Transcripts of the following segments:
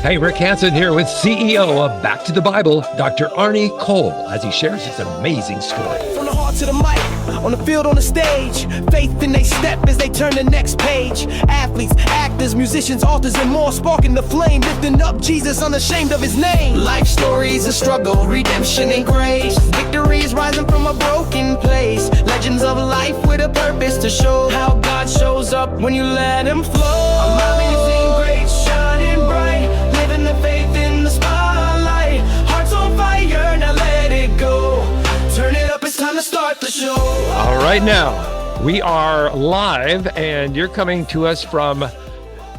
Hey, Rick Hansen here with CEO of Back to the Bible, Dr. Arnie Cole, as he shares his amazing story. From the heart to the mic, on the field, on the stage, faith in they step as they turn the next page. Athletes, actors, musicians, authors, and more, sparking the flame, lifting up Jesus unashamed of his name. Life stories of struggle, redemption, and grace. Victory is rising from a broken place. Legends of life with a purpose to show how God shows up when you let him flow. Amazing grace, shining bright, living the faith in the spotlight. Hearts on fire, now let it go. Turn it up, it's time to start the show. All right, now we are live, and you're coming to us from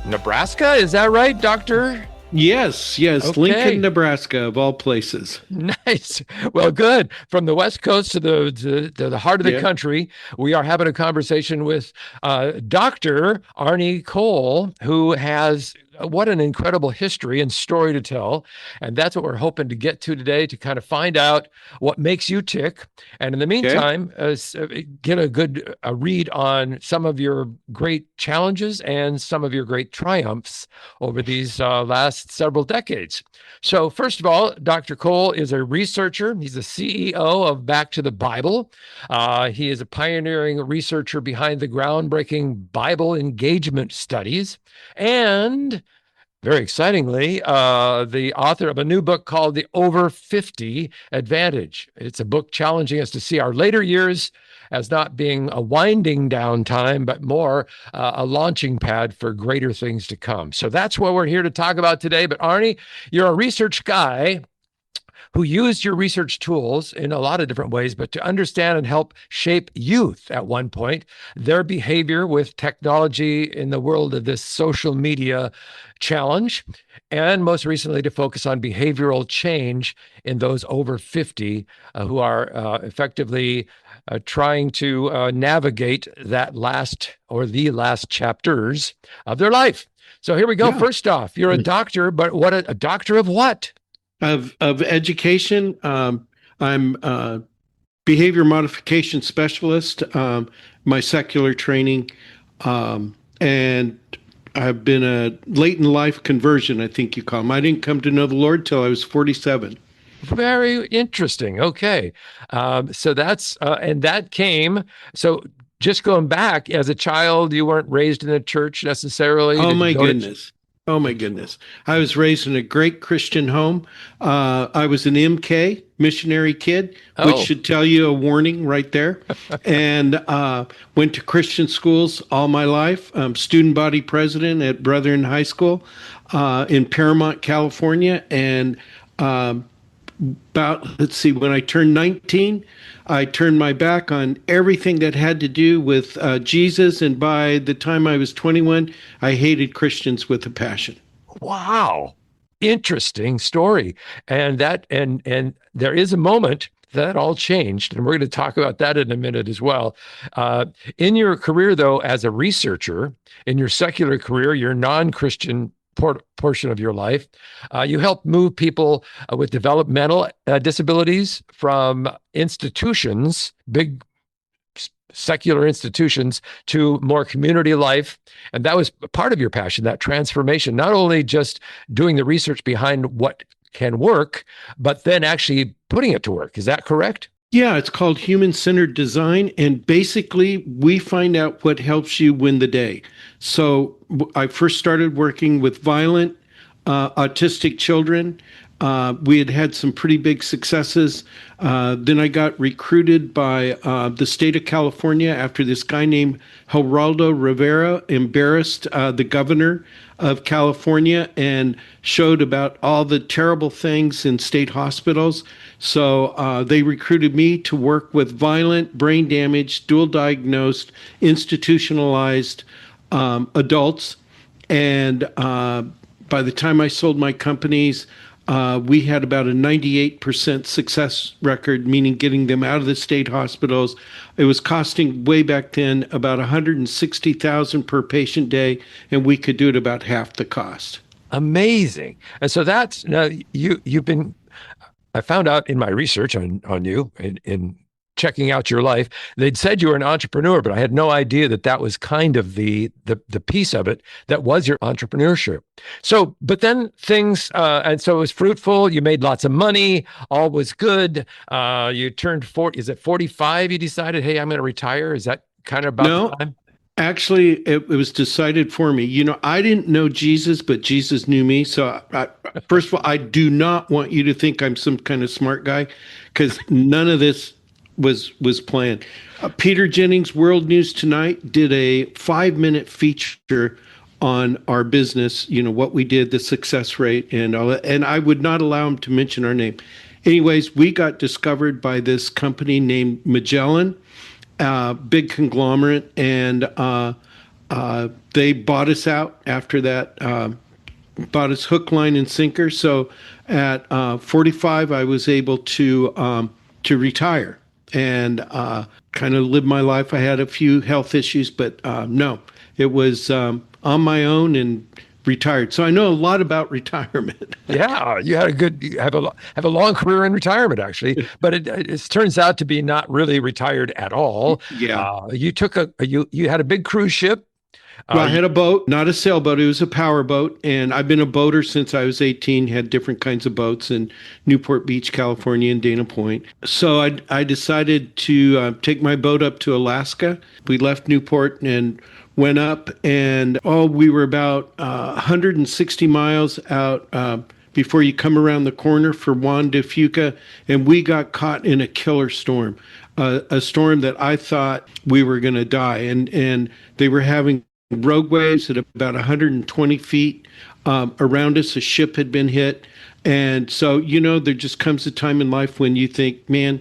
Nebraska. Is that right, Doctor? Yes. Okay. Lincoln, Nebraska, of all places. Nice. Well, good. From the West Coast to the heart of the country, we are having a conversation with Dr. Arnie Cole, who has what an incredible history and story to tell. And that's what we're hoping to get to today, to kind of find out what makes you tick. And in the meantime, get a good read on some of your great challenges and some of your great triumphs over these last several decades. So first of all, Dr. Cole is a researcher. He's the CEO of Back to the Bible. He is a pioneering researcher behind the groundbreaking Bible engagement studies, and very excitingly, the author of a new book called The Over 50 Advantage. It's a book challenging us to see our later years as not being a winding down time, but more a launching pad for greater things to come. So that's what we're here to talk about today. But Arnie, you're a research guy who used your research tools in a lot of different ways, but to understand and help shape youth at one point, their behavior with technology in the world of this social media challenge, and most recently to focus on behavioral change in those over 50 who are effectively trying to navigate that last or the last chapters of their life. So here we go. Yeah. First off, you're a doctor, but what a doctor of what? Of education. I'm a behavior modification specialist, my secular training, and I've been a late in life conversion, I think you call them. I didn't come to know the Lord till I was 47. Very interesting. Okay. So that's, and that came, so just going back, as a child, you weren't raised in a church necessarily. Oh my goodness. Oh my goodness. I was raised in a great Christian home. I was an MK, missionary kid, which should tell you a warning right there. And went to Christian schools all my life. Student body president at Brethren High School in Paramount, California. And when I turned 19, I turned my back on everything that had to do with Jesus. And by the time I was 21, I hated Christians with a passion. Wow. Interesting story. And there is a moment that all changed. And we're going to talk about that in a minute as well. In your career, though, as a researcher, in your secular career, your non-Christian portion of your life, you help move people with developmental disabilities from institutions, big secular institutions, to more community life. And that was part of your passion, that transformation, not only just doing the research behind what can work, but then actually putting it to work. Is that correct? Yeah, it's called human-centered design, and basically we find out what helps you win the day. So I first started working with violent, autistic children. We had some pretty big successes. Then I got recruited by the state of California after this guy named Geraldo Rivera embarrassed the governor of California and showed about all the terrible things in state hospitals. So they recruited me to work with violent, brain damaged, dual diagnosed, institutionalized adults. And by the time I sold my companies, we had about a 98% success record, meaning getting them out of the state hospitals. It was costing way back then about $160,000 per patient day, and we could do it about half the cost. Amazing. And so that's, now you've been, I found out in my research on you in checking out your life. They'd said you were an entrepreneur, but I had no idea that that was kind of the piece of it that was your entrepreneurship. So, but then things, and so it was fruitful. You made lots of money. All was good. You turned 40. Is it 45? You decided, hey, I'm going to retire. Is that kind of about the time? Actually, it was decided for me. You know, I didn't know Jesus, but Jesus knew me. So, first of all, I do not want you to think I'm some kind of smart guy, because none of this was planned. Peter Jennings, World News Tonight, did a 5-minute feature on our business. You know what we did, the success rate, and all that. And I would not allow him to mention our name. Anyways, we got discovered by this company named Magellan. Big conglomerate, and they bought us out after that, bought us hook, line, and sinker. So at 45, I was able to retire and kind of live my life. I had a few health issues, but no, it was on my own and retired. So I know a lot about retirement. Yeah, you had you have a long career in retirement, actually, but it turns out to be not really retired at all. Yeah. You took you had a big cruise ship. Well, I had a boat, not a sailboat. It was a power boat. And I've been a boater since I was 18, had different kinds of boats in Newport Beach, California, and Dana Point. So I decided to take my boat up to Alaska. We left Newport and went up, and we were about 160 miles out before you come around the corner for Juan de Fuca, and we got caught in a killer storm, a storm that I thought we were going to die. And they were having rogue waves at about 120 feet around us. A ship had been hit. And so, you know, there just comes a time in life when you think, man,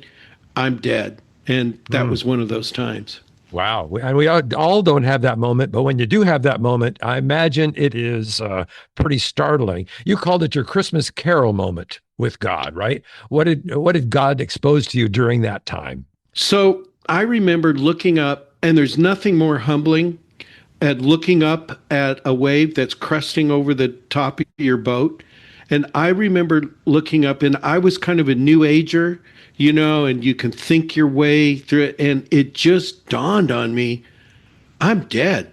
I'm dead. And that was one of those times. Wow. And we all don't have that moment, but when you do have that moment, I imagine it is pretty startling. You called it your Christmas Carol moment with God, right? What did God expose to you during that time? So I remember looking up, and there's nothing more humbling at looking up at a wave that's cresting over the top of your boat. And I remember looking up, and I was kind of a new ager, you know, and you can think your way through it. And it just dawned on me, I'm dead.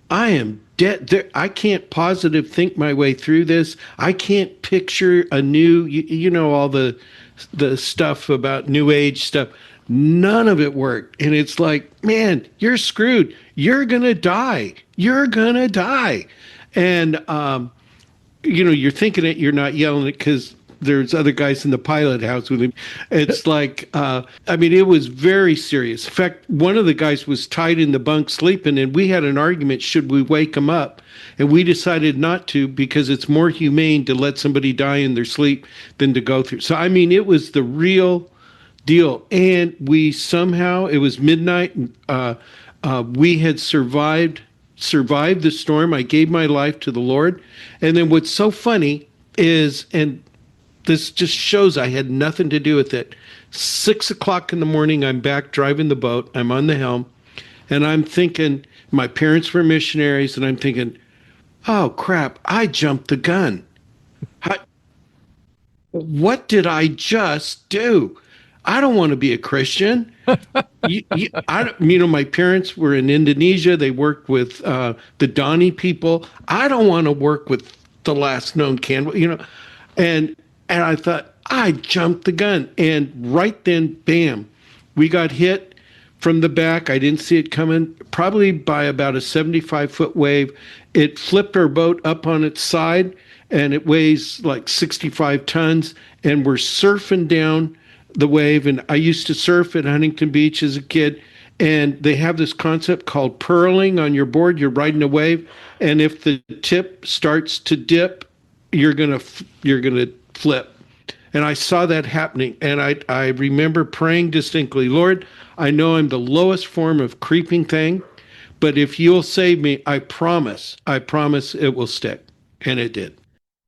I am dead. I can't positive think my way through this. I can't picture a new, you know, all the stuff about new age stuff. None of it worked. And it's like, man, you're screwed. You're going to die. You're going to die. And, you know, you're thinking it, you're not yelling it because there's other guys in the pilot house with him. It's like, I mean, it was very serious. In fact, one of the guys was tied in the bunk sleeping, and we had an argument, should we wake him up? And we decided not to, because it's more humane to let somebody die in their sleep than to go through. So, I mean, it was the real deal. And we somehow, it was midnight, we had survived the storm. I gave my life to the Lord. And then what's so funny is, and this just shows I had nothing to do with it. 6 o'clock in the morning, I'm back driving the boat. I'm on the helm. And I'm thinking, my parents were missionaries, and I'm thinking, oh, crap, I jumped the gun. What did I just do? I don't want to be a Christian. You know, my parents were in Indonesia. They worked with the Donny people. I don't want to work with the last known cannibal, you know. And I thought, I jumped the gun. And right then, bam, we got hit from the back. I didn't see it coming, probably by about a 75-foot wave. It flipped our boat up on its side, and it weighs like 65 tons. And we're surfing down the wave. And I used to surf at Huntington Beach as a kid. And they have this concept called purling on your board. You're riding a wave. And if the tip starts to dip, you're gonna flip. And I saw that happening. And I remember praying distinctly, Lord, I know I'm the lowest form of creeping thing, but if you'll save me, I promise it will stick. And it did.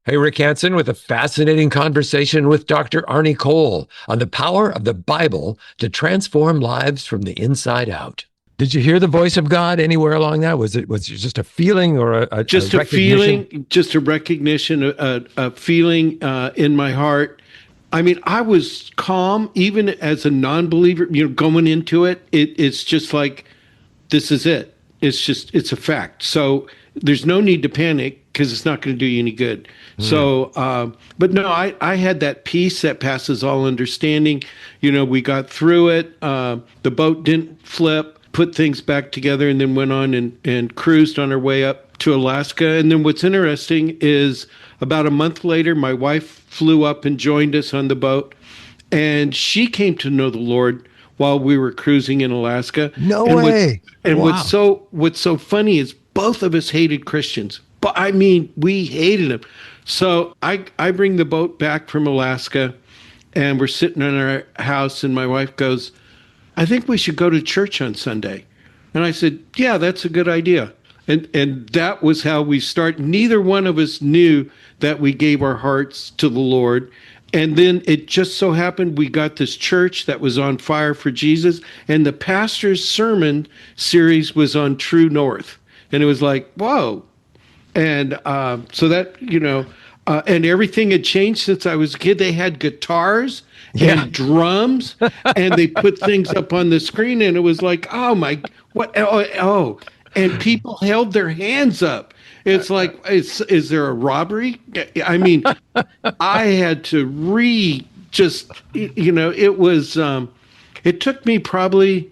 Hey, Rick Hansen with a fascinating conversation with Dr. Arnie Cole on the power of the Bible to transform lives from the inside out. Did you hear the voice of God anywhere along that? Was it just a feeling or a feeling, just a recognition, a feeling in my heart. I mean, I was calm even as a non-believer, going into it. It's just like, this is it. It's a fact. So there's no need to panic because it's not going to do you any good. So, but no, I had that peace that passes all understanding. We got through it. The boat didn't flip, put things back together, and then went on and cruised on our way up to Alaska. And then what's interesting is about a month later, my wife flew up and joined us on the boat, and she came to know the Lord while we were cruising in Alaska. No way. Wow. What's so funny is both of us hated Christians. But I mean, we hated them. So I bring the boat back from Alaska, and we're sitting in our house, and my wife goes, I think we should go to church on Sunday. And I said, yeah, that's a good idea. And that was how we started. Neither one of us knew that we gave our hearts to the Lord. And then it just so happened we got this church that was on fire for Jesus, and the pastor's sermon series was on True North. And it was like, whoa. And so that, and everything had changed since I was a kid. They had guitars and drums, and they put things up on the screen, and it was like, oh my, what? Oh. And people held their hands up. It's like, is there a robbery? I mean, I had to it was, it took me probably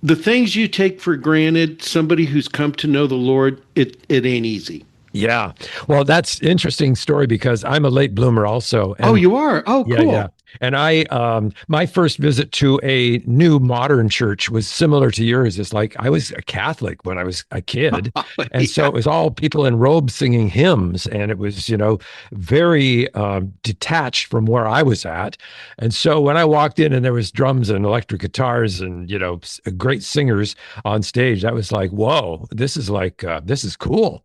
the things you take for granted, somebody who's come to know the Lord, it ain't easy. Yeah. Well, that's an interesting story because I'm a late bloomer also. And, you are? Oh, cool. Yeah. And my first visit to a new modern church was similar to yours. It's like I was a Catholic when I was a kid. And so it was all people in robes singing hymns. And it was, very detached from where I was at. And so when I walked in and there was drums and electric guitars and, great singers on stage, that was like, whoa, this is cool.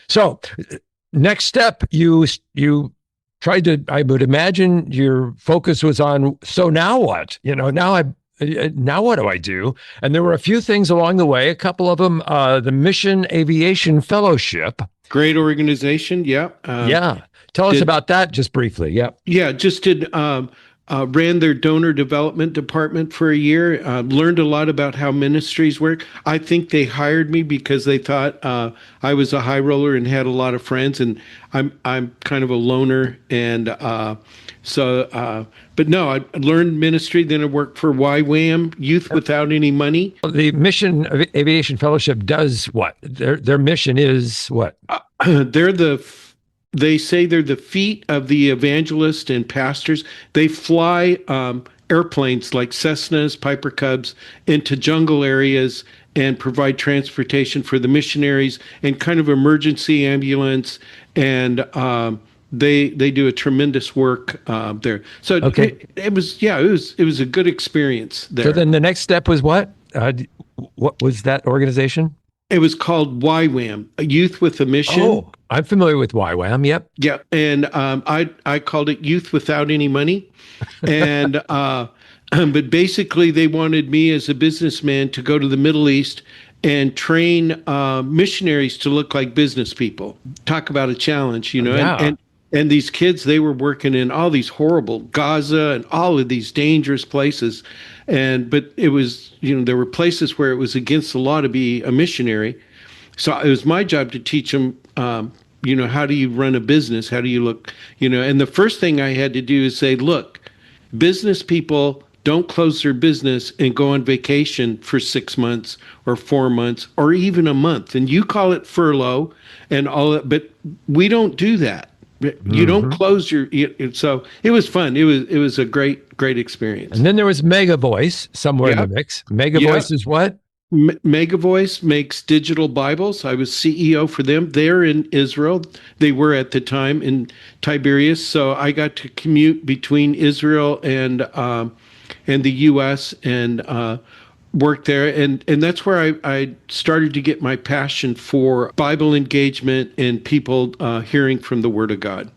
So next step, you tried to, I would imagine your focus was on, so now what? Now what do I do? And there were a few things along the way, a couple of them, the Mission Aviation Fellowship. Great organization. Yeah. Tell us about that just briefly. Yeah. Just did, ran their donor development department for a year, learned a lot about how ministries work. I think they hired me because they thought I was a high roller and had a lot of friends, and I'm kind of a loner. And but no, I learned ministry. Then I worked for YWAM, Youth Without Any Money. The Mission Aviation Fellowship does what? Their mission is what? They say they're the feet of the evangelist and pastors. They fly airplanes like Cessnas, Piper Cubs into jungle areas and provide transportation for the missionaries and kind of emergency ambulance. And they do a tremendous work there. So it was a good experience there. So then the next step was what? What was that organization? It was called YWAM, a Youth with a Mission. Oh, I'm familiar with YWAM. Yep. Yeah, and I called it Youth Without Any Money, and but basically they wanted me as a businessman to go to the Middle East and train missionaries to look like business people. Talk about a challenge, Yeah. And these kids, they were working in all these horrible Gaza and all of these dangerous places. But it was, there were places where it was against the law to be a missionary. So it was my job to teach them, how do you run a business? How do you look, and the first thing I had to do is say, look, business people don't close their business and go on vacation for 6 months or 4 months or even a month. And you call it furlough and all that, but we don't do that. You don't close so it was fun. It was a great experience. And then there was Mega Voice somewhere in the mix. Mega Voice is what? Mega Voice makes digital Bibles. I was CEO for them. They're in Israel. They were at the time in Tiberias. So I got to commute between Israel and the U.S. and worked there, and that's where I started to get my passion for Bible engagement and people hearing from the Word of God.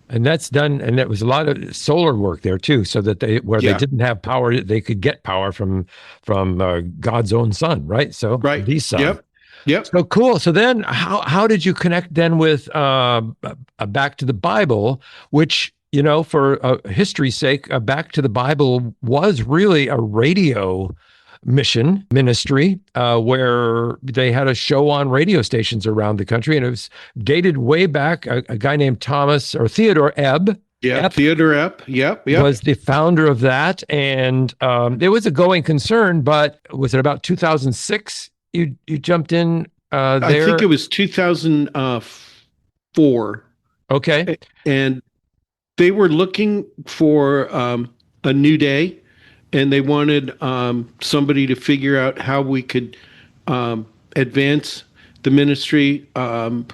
And that's done, and there was a lot of solar work there too, so that they didn't have power, they could get power from God's own Son, right? So the Son. Yep. So cool. So then, how did you connect then with back to the Bible, which for history's sake, Back to the Bible was really a radio ministry where they had a show on radio stations around the country, and it was dated way back. A guy named Thomas or Theodore Ebb. Yeah, Theodore Ebb. Yep. Was the founder of that, and it was a going concern. But was it about 2006? You jumped in there. I think it was 2004. Okay, and they were looking for a new day, and they wanted somebody to figure out how we could advance the ministry. At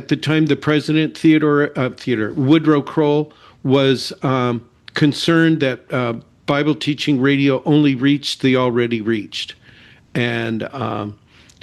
the time, the president, Woodrow Kroll, was concerned that Bible teaching radio only reached the already reached. And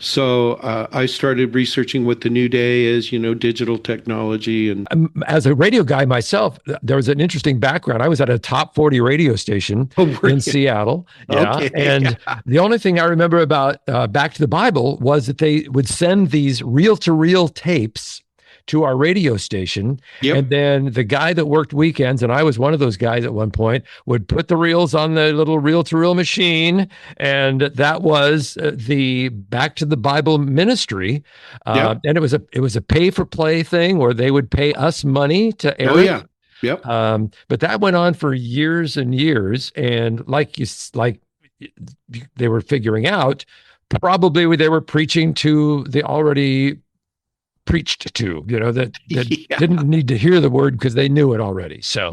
so I started researching what the new day is, digital technology. And as a radio guy myself, there was an interesting background. I was at a top 40 radio station in Seattle. Yeah. Okay. And the only thing I remember about Back to the Bible was that they would send these reel-to-reel tapes to our radio station. Yep. And then the guy that worked weekends, and I was one of those guys at one point, would put the reels on the little reel-to-reel machine. And that was the Back to the Bible ministry. Yep. And it was a pay-for-play thing where they would pay us money to air it. Yeah. Yep. But that went on for years and years. And like they were figuring out, probably they were preaching to the already preached to, that didn't need to hear the word because they knew it already. So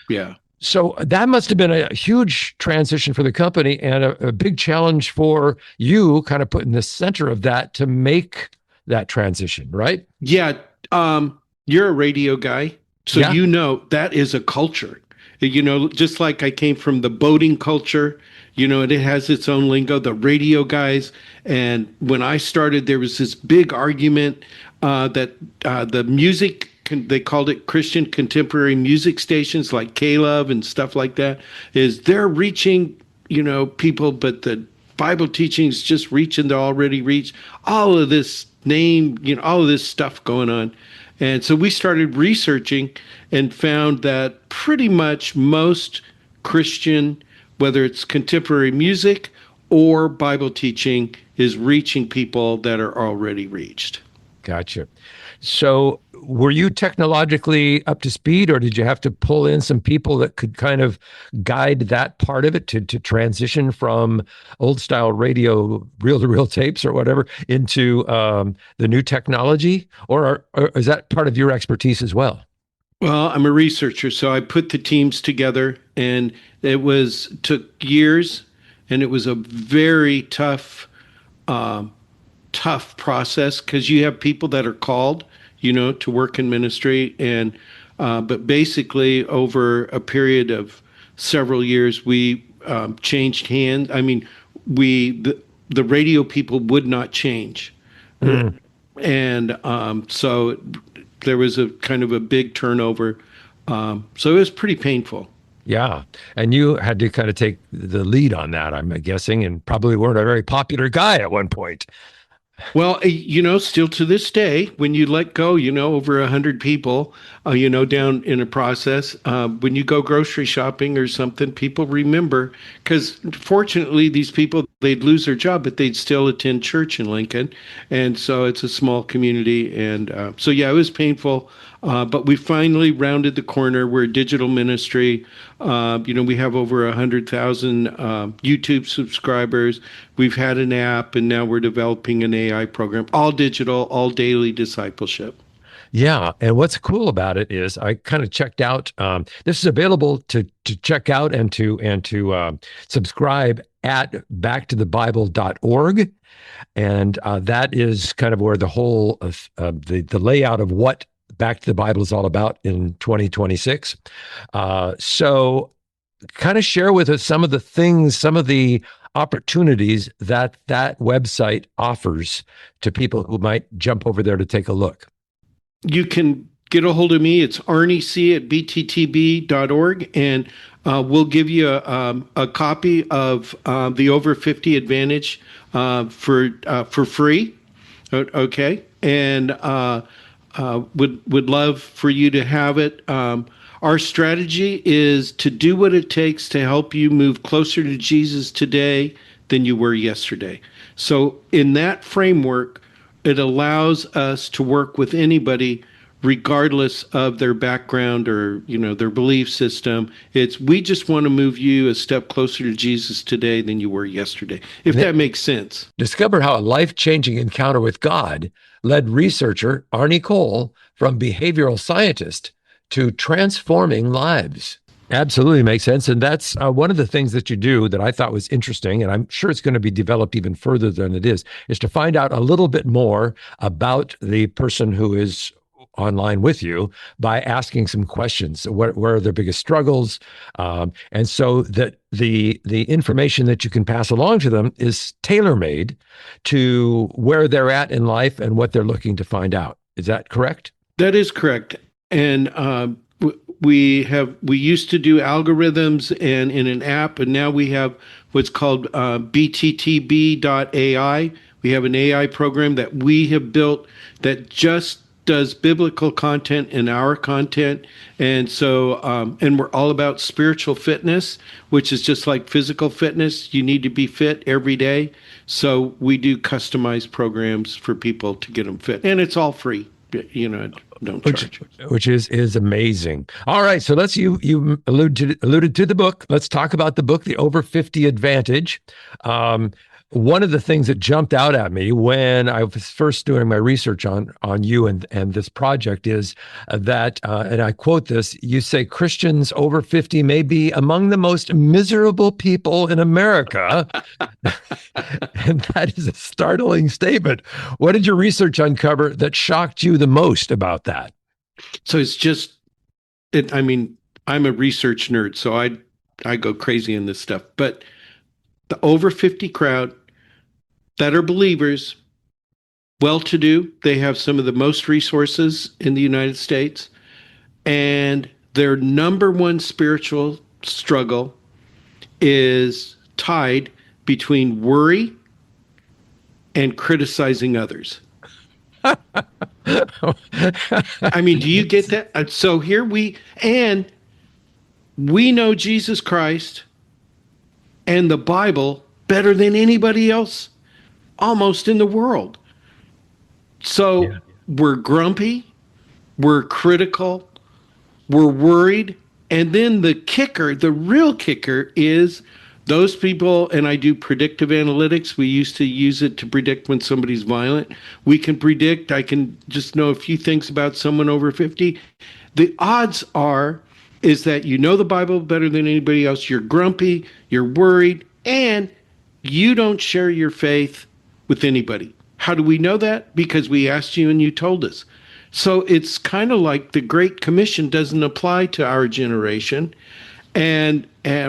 yeah. So that must have been a huge transition for the company and a big challenge for you, kind of put in the center of that to make that transition, right? Yeah. You're a radio guy, so that is a culture. Just like I came from the boating culture, and it has its own lingo, the radio guys. And when I started, there was this big argument that the music, they called it Christian contemporary music stations like K-Love and stuff like that, is they're reaching, people, but the Bible teaching is just reaching the already reached. All of this all of this stuff going on. And so we started researching and found that pretty much most Christian, whether it's contemporary music or Bible teaching, is reaching people that are already reached. Gotcha. So were you technologically up to speed, or did you have to pull in some people that could kind of guide that part of it to transition from old style radio, reel-to-reel tapes or whatever into the new technology? Or is that part of your expertise as well? Well, I'm a researcher, so I put the teams together, and it took years, and it was a very tough process, because you have people that are called, to work in ministry, and but basically over a period of several years, we changed hands. I mean, the radio people would not change, and so there was a kind of a big turnover. So it was pretty painful. Yeah. And you had to kind of take the lead on that, I'm guessing, and probably weren't a very popular guy at one point. Well, still to this day, when you let go, over 100 people, down in a process, when you go grocery shopping or something, people remember, because fortunately these people, they'd lose their job, but they'd still attend church in Lincoln. And so it's a small community. And so, it was painful. But we finally rounded the corner. We're a digital ministry. We have over 100,000 YouTube subscribers. We've had an app, and now we're developing an AI program, all digital, all daily discipleship. Yeah. And what's cool about it is I kind of checked out, this is available to check out and to subscribe at backtothebible.org. And that is kind of where the whole of the layout of what Back to the Bible is all about in 2026. So kind of share with us some of the things, some of the opportunities that website offers to people who might jump over there to take a look. You can get a hold of me. It's arniec at BTTB.org, and we'll give you a copy of the Over 50 Advantage for free. Okay. And would love for you to have it. Our strategy is to do what it takes to help you move closer to Jesus today than you were yesterday. So in that framework, it allows us to work with anybody regardless of their background or, their belief system. We just want to move you a step closer to Jesus today than you were yesterday, if that makes sense. Discover how a life-changing encounter with God led researcher Arnie Cole from behavioral scientist to transforming lives. Absolutely makes sense. And that's one of the things that you do that I thought was interesting, and I'm sure it's going to be developed even further than it is to find out a little bit more about the person who is online with you by asking some questions. Where are their biggest struggles? And so that the information that you can pass along to them is tailor-made to where they're at in life and what they're looking to find out. Is that correct? That is correct. And we used to do algorithms and in an app, and now we have what's called BTTB.ai. We have an AI program that we have built that just does biblical content and our content. And so, and we're all about spiritual fitness, which is just like physical fitness. You need to be fit every day. So we do customized programs for people to get them fit. And it's all free, don't charge. Which is amazing. All right. So you alluded to the book. Let's talk about the book, The Over 50 Advantage. One of the things that jumped out at me when I was first doing my research on you and this project is that, and I quote this, you say Christians over 50 may be among the most miserable people in America. And that is a startling statement. What did your research uncover that shocked you the most about that? So it's just, I'm a research nerd, so I go crazy in this stuff, but the over 50 crowd that are believers, well-to-do, they have some of the most resources in the United States, and their number one spiritual struggle is tied between worry and criticizing others. Do you get that? So here we know Jesus Christ and the Bible better than anybody else almost in the world. So we're grumpy, we're critical, we're worried. And then the real kicker is those people, and I do predictive analytics. We used to use it to predict when somebody's violent. I can just know a few things about someone over 50. The odds is that you know the Bible better than anybody else. You're grumpy, you're worried, and you don't share your faith with anybody. How do we know that? Because we asked you and you told us. So it's kind of like the Great Commission doesn't apply to our generation, and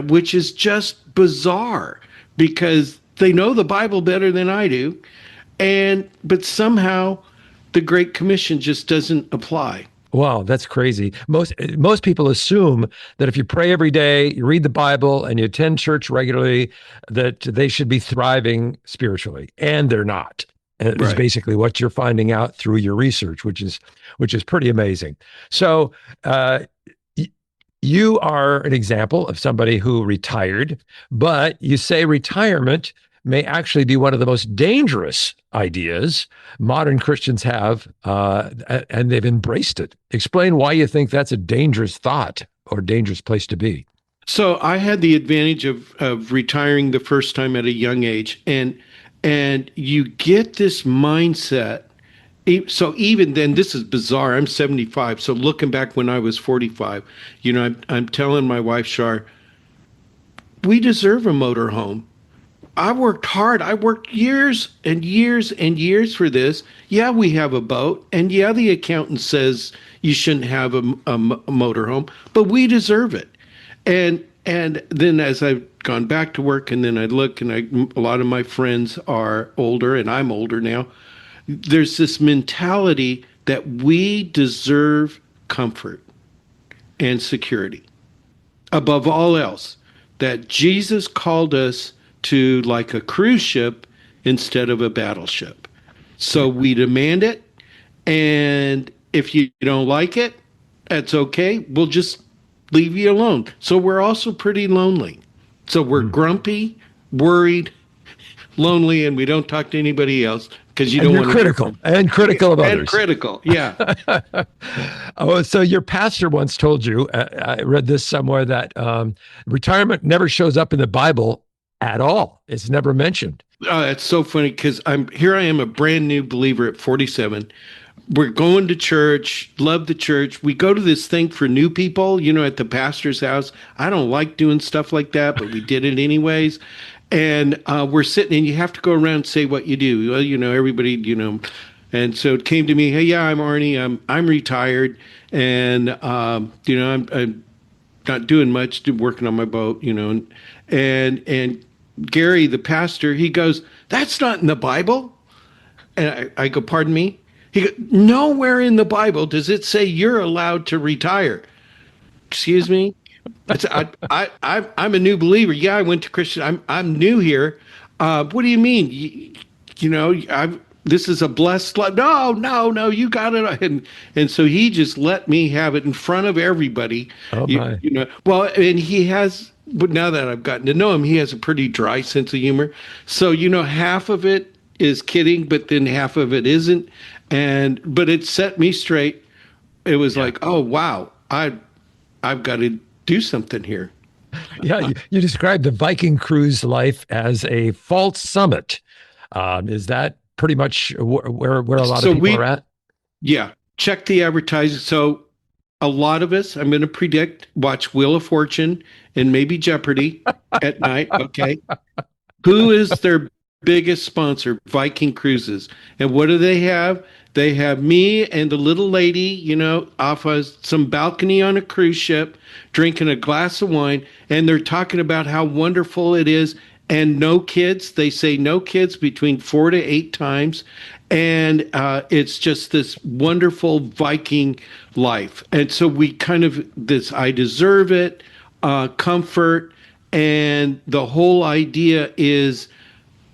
which is just bizarre because they know the Bible better than I do, but somehow the Great Commission just doesn't apply. Wow, that's crazy. Most people assume that if you pray every day, you read the Bible, and you attend church regularly, that they should be thriving spiritually, and they're not. And it's basically what you're finding out through your research, which is pretty amazing. So you are an example of somebody who retired, but you say retirement may actually be one of the most dangerous ideas modern Christians have, and they've embraced it. Explain why you think that's a dangerous thought or dangerous place to be. So I had the advantage of retiring the first time at a young age, and you get this mindset. So even then, this is bizarre. I'm 75. So looking back when I was 45, I'm telling my wife, Shar, we deserve a motorhome. I worked hard. I worked years and years and years for this. Yeah, we have a boat. And yeah, the accountant says you shouldn't have a motorhome, but we deserve it. And then as I've gone back to work and then I look and a lot of my friends are older and I'm older now, there's this mentality that we deserve comfort and security above all else, that Jesus called us to like a cruise ship instead of a battleship. So we demand it, and if you don't like it, that's okay. We'll just leave you alone. So we're also pretty lonely. So we're grumpy, worried, lonely, and we don't talk to anybody else because you don't want to critical and critical of others. And critical, yeah. Oh, so your pastor once told you, I read this somewhere, that retirement never shows up in the Bible at all. It's never mentioned. It's so funny because I am a brand new believer at 47. We're going to church, love the church. We go to this thing for new people, at the pastor's house. I don't like doing stuff like that, but we did it anyways. And we're sitting, and you have to go around and say what you do. Well, everybody, And so it came to me, hey, yeah, I'm Arnie. I'm retired, and I'm not doing much, working on my boat, and Gary, the pastor, he goes, that's not in the Bible. And I go, pardon me? He goes, nowhere in the Bible does it say you're allowed to retire. Excuse me? I'm a new believer. Yeah, I went to Christian. I'm new here. What do you mean? This is a blessed life. No, you got it. And so he just let me have it in front of everybody. Oh my. Well, and he has, but now that I've gotten to know him, he has a pretty dry sense of humor. So, half of it is kidding, but then half of it isn't. But it set me straight. It was like, oh, wow, I've got to do something here. Yeah, you described the Viking cruise life as a false summit. Is that pretty much where a lot of people are at? Yeah, check the advertising. So a lot of us, I'm going to predict, watch Wheel of Fortune and maybe Jeopardy at night. Okay. Who is their biggest sponsor? Viking Cruises. And what do they have? They have me and the little lady, off of some balcony on a cruise ship, drinking a glass of wine, and they're talking about how wonderful it is. And no kids. They say no kids between 4 to 8 times. And it's just this wonderful Viking life. And so we kind of, I deserve it, comfort. And the whole idea is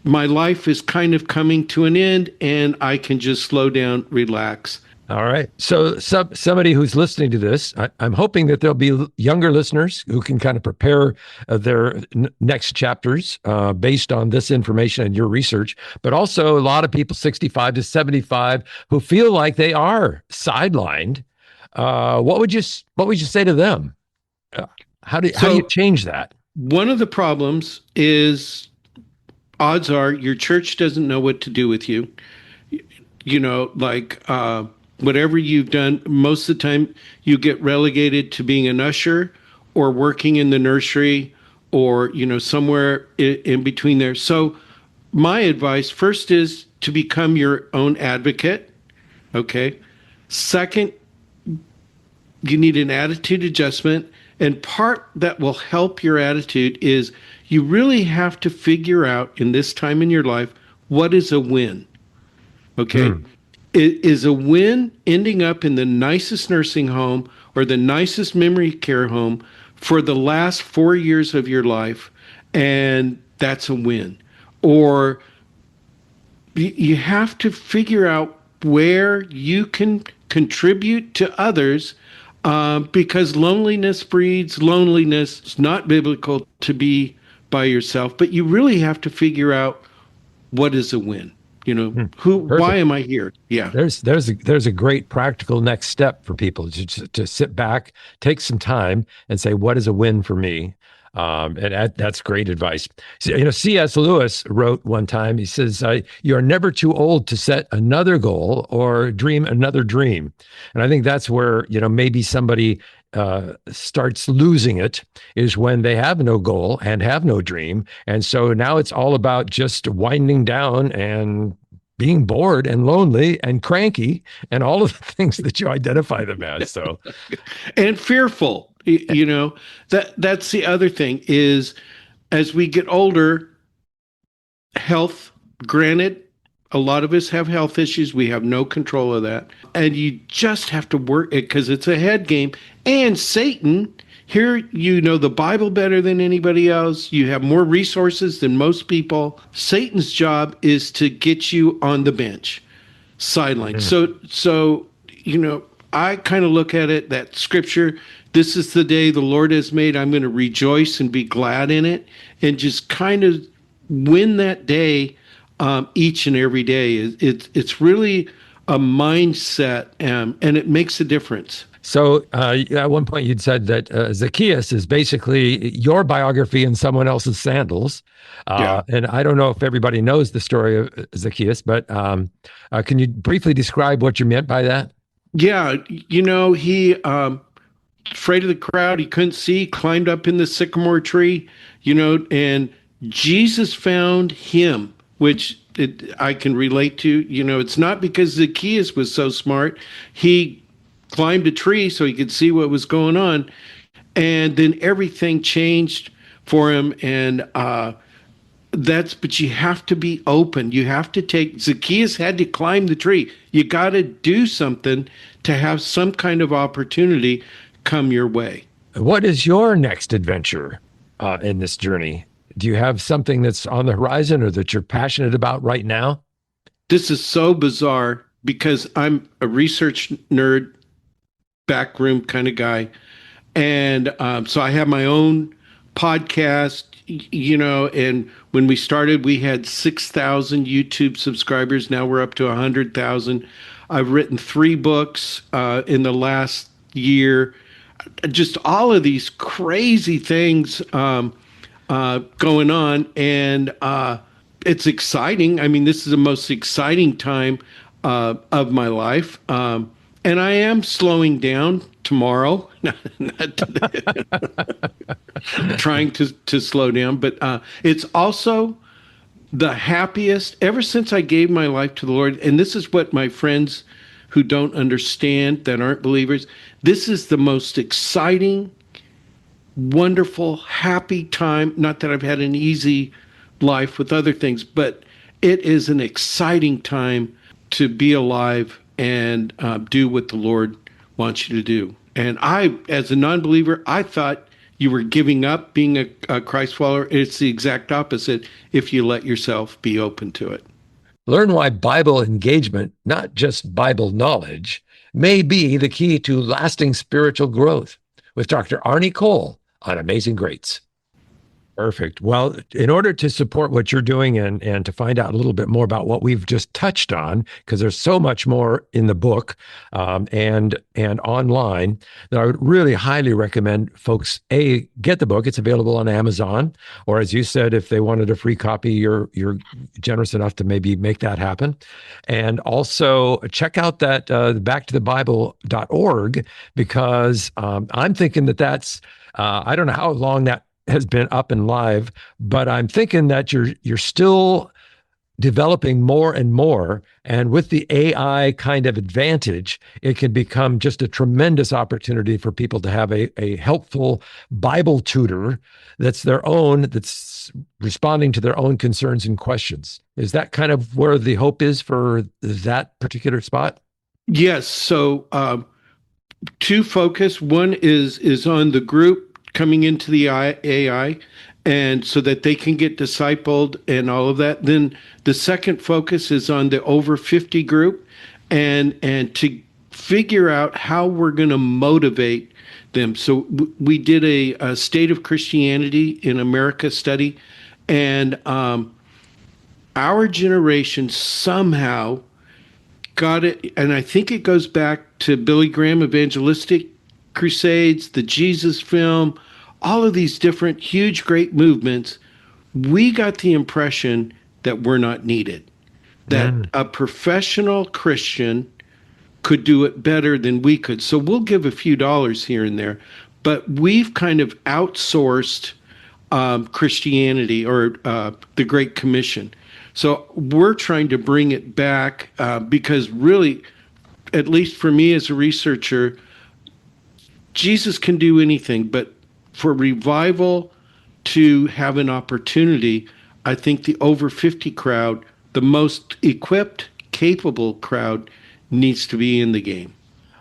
my life is kind of coming to an end, and I can just slow down, relax. All right. So somebody who's listening to this, I'm hoping that there'll be younger listeners who can kind of prepare their next chapters based on this information and your research, but also a lot of people 65 to 75 who feel like they are sidelined. What would you say to them? How do you change that? One of the problems is, odds are your church doesn't know what to do with you. Whatever you've done, most of the time you get relegated to being an usher or working in the nursery or, somewhere in between there. So my advice first is to become your own advocate. Okay. Second, you need an attitude adjustment. And part that will help your attitude is you really have to figure out in this time in your life, what is a win? Okay. Is a win ending up in the nicest nursing home or the nicest memory care home for the last 4 years of your life, and that's a win? Or you have to figure out where you can contribute to others, because loneliness breeds loneliness. It's not biblical to be by yourself, but you really have to figure out what is a win. Why am I here? Yeah. There's a great practical next step for people to sit back, take some time and say, what is a win for me? And that's great advice. C.S. Lewis wrote one time, he says, you're never too old to set another goal or dream another dream. And I think that's where, maybe somebody starts losing it, is when they have no goal and have no dream. And so now it's all about just winding down and being bored and lonely and cranky and all of the things that you identify them as. So, and fearful, that's the other thing is, as we get older, health, granted, a lot of us have health issues. We have no control of that. And you just have to work it because it's a head game. And Satan, here, the Bible better than anybody else. You have more resources than most people. Satan's job is to get you on the bench, sideline. So I kind of look at it, that scripture, this is the day the Lord has made. I'm going to rejoice and be glad in it, and just kind of win that day each and every day. It's really a mindset, and it makes a difference. So at one point you'd said that Zacchaeus is basically your biography in someone else's sandals. And I don't know if everybody knows the story of Zacchaeus, but can you briefly describe what you meant by that? Yeah, he afraid of the crowd, he couldn't see, climbed up in the sycamore tree, and Jesus found him, which I can relate to. It's not because Zacchaeus was so smart. He climbed a tree so he could see what was going on, and then everything changed for him. And but you have to be open. You have to Zacchaeus had to climb the tree. You got to do something to have some kind of opportunity come your way. What is your next adventure in this journey? Do you have something that's on the horizon or that you're passionate about right now? This is so bizarre because I'm a research nerd, backroom kind of guy. And so I have my own podcast, and when we started, we had 6,000 YouTube subscribers. Now we're up to 100,000. I've written 3 books in the last year. Just all of these crazy things going on. And it's exciting. I mean, this is the most exciting time of my life. And I am slowing down tomorrow, not today. Trying to slow down, but it's also the happiest ever since I gave my life to the Lord. And this is what my friends who don't understand, that aren't believers, this is the most exciting, wonderful, happy time. Not that I've had an easy life with other things, but it is an exciting time to be alive and do what the Lord wants you to do. And I, as a non-believer, I thought you were giving up being a Christ follower. It's the exact opposite if you let yourself be open to it. Learn why Bible engagement, not just Bible knowledge, may be the key to lasting spiritual growth with Dr. Arnie Cole on Amazing Greats. Perfect. Well, in order to support what you're doing and to find out a little bit more about what we've just touched on, because there's so much more in the book and online, that I would really highly recommend folks, get the book. It's available on Amazon, or as you said, if they wanted a free copy, you're generous enough to maybe make that happen. And also check out that backtothebible.org, because I'm thinking that's, I don't know how long that has been up and live, but I'm thinking that you're still developing more and more. And with the AI kind of advantage, it can become just a tremendous opportunity for people to have a helpful Bible tutor that's their own, that's responding to their own concerns and questions. Is that kind of where the hope is for that particular spot? Yes. So 2 focus. One is on the group coming into the AI, and so that they can get discipled and all of that. Then the second focus is on the over 50 group, and to figure out how we're going to motivate them. So we did a State of Christianity in America study, and our generation somehow got it, and I think it goes back to Billy Graham evangelistic crusades, the Jesus film, all of these different huge, great movements. We got the impression that we're not needed, that a professional Christian could do it better than we could. So we'll give a few dollars here and there, but we've kind of outsourced Christianity or the Great Commission. So we're trying to bring it back because really, at least for me as a researcher, Jesus can do anything, but for revival to have an opportunity, I think the over 50 crowd, the most equipped, capable crowd, needs to be in the game.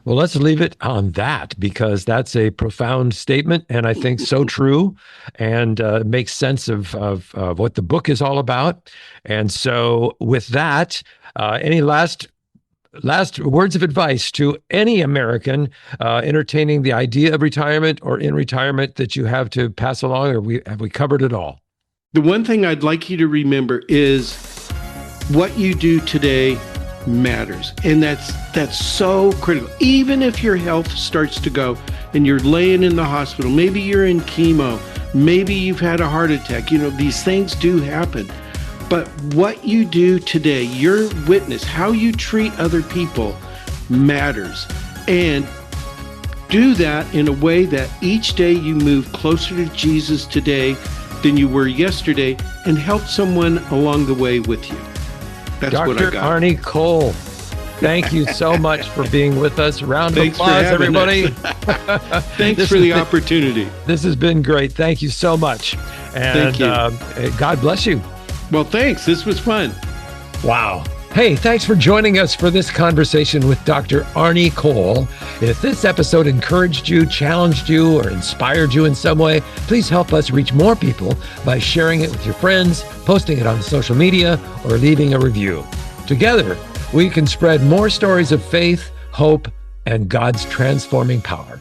Well, let's leave it on that, because that's a profound statement, and I think so true, and makes sense of what the book is all about. And so with that, any last last words of advice to any American entertaining the idea of retirement or in retirement that you have to pass along, or have we covered it all? The one thing I'd like you to remember is what you do today matters. And that's so critical. Even if your health starts to go and you're laying in the hospital, maybe you're in chemo, maybe you've had a heart attack, these things do happen. But what you do today, your witness, how you treat other people matters. And do that in a way that each day you move closer to Jesus today than you were yesterday, and help someone along the way with you. That's Dr. what I got. Arnie Cole, thank you so much for being with us. Round of applause, everybody. Thanks for the opportunity. This has been great. Thank you so much. And thank you. God bless you. Well, thanks. This was fun. Wow. Hey, thanks for joining us for this conversation with Dr. Arnie Cole. If this episode encouraged you, challenged you, or inspired you in some way, please help us reach more people by sharing it with your friends, posting it on social media, or leaving a review. Together, we can spread more stories of faith, hope, and God's transforming power.